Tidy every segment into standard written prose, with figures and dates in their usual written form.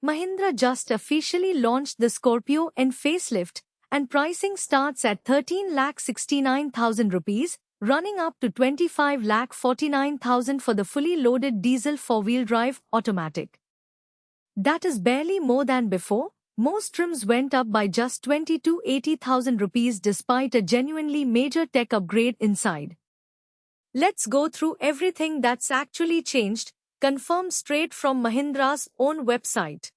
Mahindra just officially launched the Scorpio N facelift, and pricing starts at 13,69,000 rupees, running up to 25,49,000 for the fully loaded diesel four-wheel drive automatic. That is barely more than before. Most trims went up by just 20 to 80,000 rupees despite a genuinely major tech upgrade inside. Let's go through everything that's actually changed, confirmed straight from Mahindra's own website.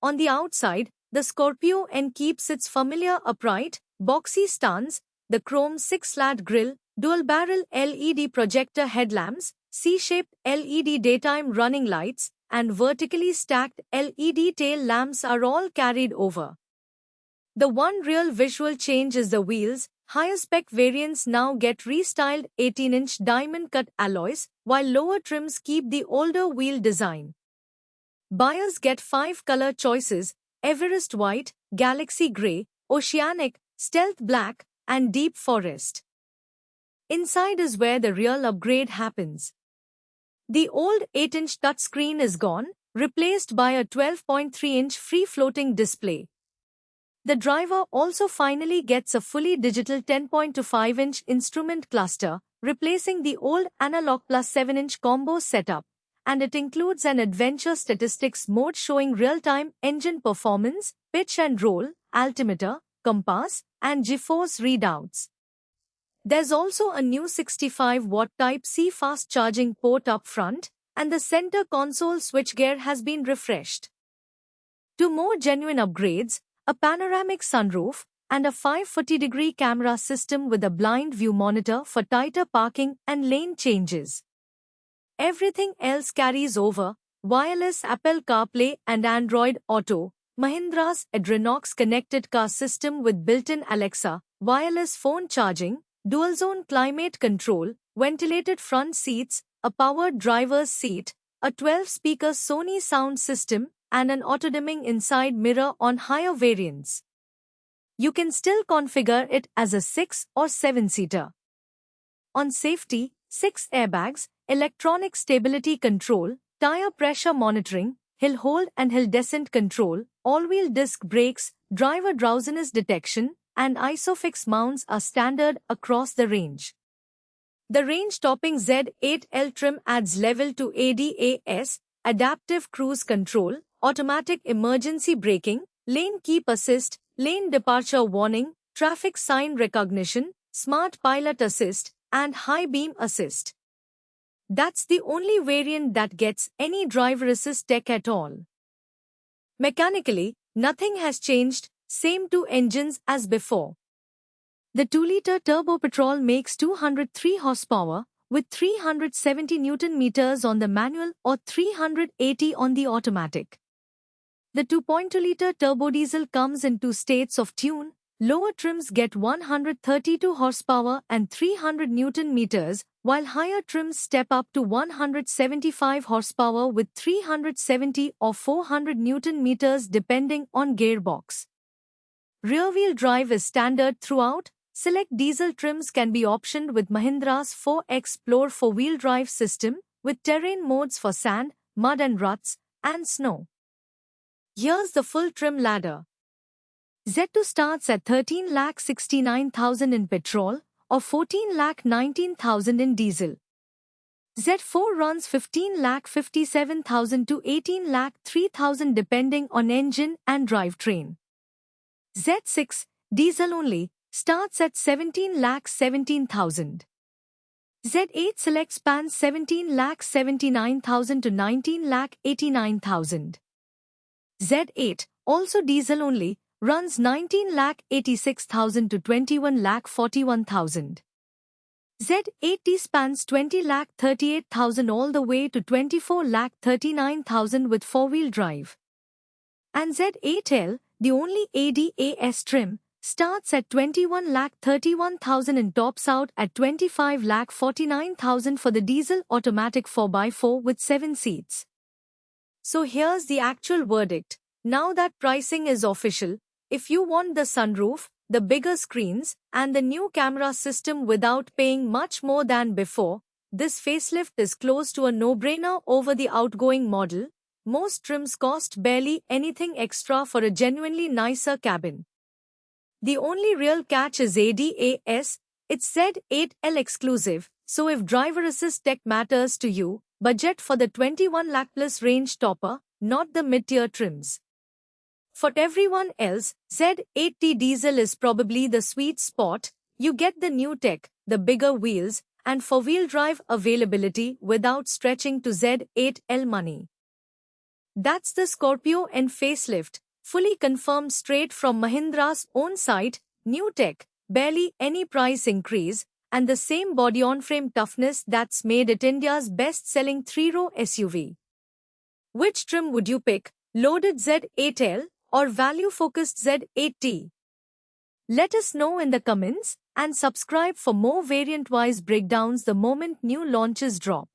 On the outside, the Scorpio N keeps its familiar upright, boxy stance, the chrome 6-slat grille, dual-barrel LED projector headlamps, C-shaped LED daytime running lights, and vertically stacked LED tail lamps are all carried over. The one real visual change is the wheels. Higher spec variants now get restyled 18-inch diamond-cut alloys, while lower trims keep the older wheel design. Buyers get 5 color choices: Everest White, Galaxy Grey, Oceanic, Stealth Black, and Deep Forest. Inside is where the real upgrade happens. The old 8-inch touchscreen is gone, replaced by a 12.3-inch free-floating display. The driver also finally gets a fully digital 10.25-inch instrument cluster, replacing the old analog plus 7-inch combo setup, and it includes an adventure statistics mode showing real-time engine performance, pitch and roll, altimeter, compass, and G-force readouts. There's also a new 65-watt Type-C fast charging port up front, and the center console switchgear has been refreshed. Two more genuine upgrades: a panoramic sunroof, and a 540-degree camera system with a blind view monitor for tighter parking and lane changes. Everything else carries over: wireless Apple CarPlay and Android Auto, Mahindra's Adrenox connected car system with built-in Alexa, wireless phone charging, dual-zone climate control, ventilated front seats, a powered driver's seat, a 12-speaker Sony sound system, and an auto-dimming inside mirror on higher variants. You can still configure it as a 6 or 7-seater. On safety, 6 airbags, electronic stability control, tire pressure monitoring, hill hold and hill descent control, all-wheel disc brakes, driver drowsiness detection, and ISOFIX mounts are standard across the range. The range-topping Z8L trim adds level to ADAS, adaptive cruise control, automatic emergency braking, lane keep assist, lane departure warning, traffic sign recognition, smart pilot assist, and high beam assist. That's the only variant that gets any driver assist tech at all. Mechanically, nothing has changed, same two engines as before. The 2-liter turbo petrol makes 203 horsepower, with 370 Nm on the manual or 380 on the automatic. The 2.2-liter turbo diesel comes in 2 states of tune. Lower trims get 132 horsepower and 300 Nm, while higher trims step up to 175 horsepower with 370 or 400 Nm depending on gearbox. Rear-wheel drive is standard throughout. Select diesel trims can be optioned with Mahindra's 4Explore four-wheel drive system, with terrain modes for sand, mud and ruts, and snow. Here's the full trim ladder. Z2 starts at 13,69,000 in petrol or 14,19,000 in diesel. Z4 runs 15,57,000 to 18,03,000 depending on engine and drivetrain. Z6, diesel only, starts at 17,17,000. Z8 Select spans 17,79,000 to 19,89,000. Z8, also diesel only, runs 19,86,000 to 21,41,000. Z80 spans 20,38,000 all the way to 24,39,000 with four-wheel drive. And Z8L, the only ADAS trim, starts at 21,31,000 and tops out at 25,49,000 for the diesel automatic 4x4 with 7 seats. So here's the actual verdict. Now that pricing is official, if you want the sunroof, the bigger screens, and the new camera system without paying much more than before, this facelift is close to a no-brainer over the outgoing model. most trims cost barely anything extra for a genuinely nicer cabin. The only real catch is ADAS, it's Z8L exclusive, so if driver assist tech matters to you, budget for the 21 lakh plus range topper, not the mid-tier trims. For everyone else, Z8T diesel is probably the sweet spot. You get the new tech, the bigger wheels, and four-wheel drive availability without stretching to Z8L money. That's the Scorpio N facelift, fully confirmed straight from Mahindra's own site, new tech, barely any price increase, and the same body-on-frame toughness that's made it India's best-selling three-row SUV. Which trim would you pick, loaded Z8L or value-focused Z8T? Let us know in the comments and subscribe for more variant-wise breakdowns the moment new launches drop.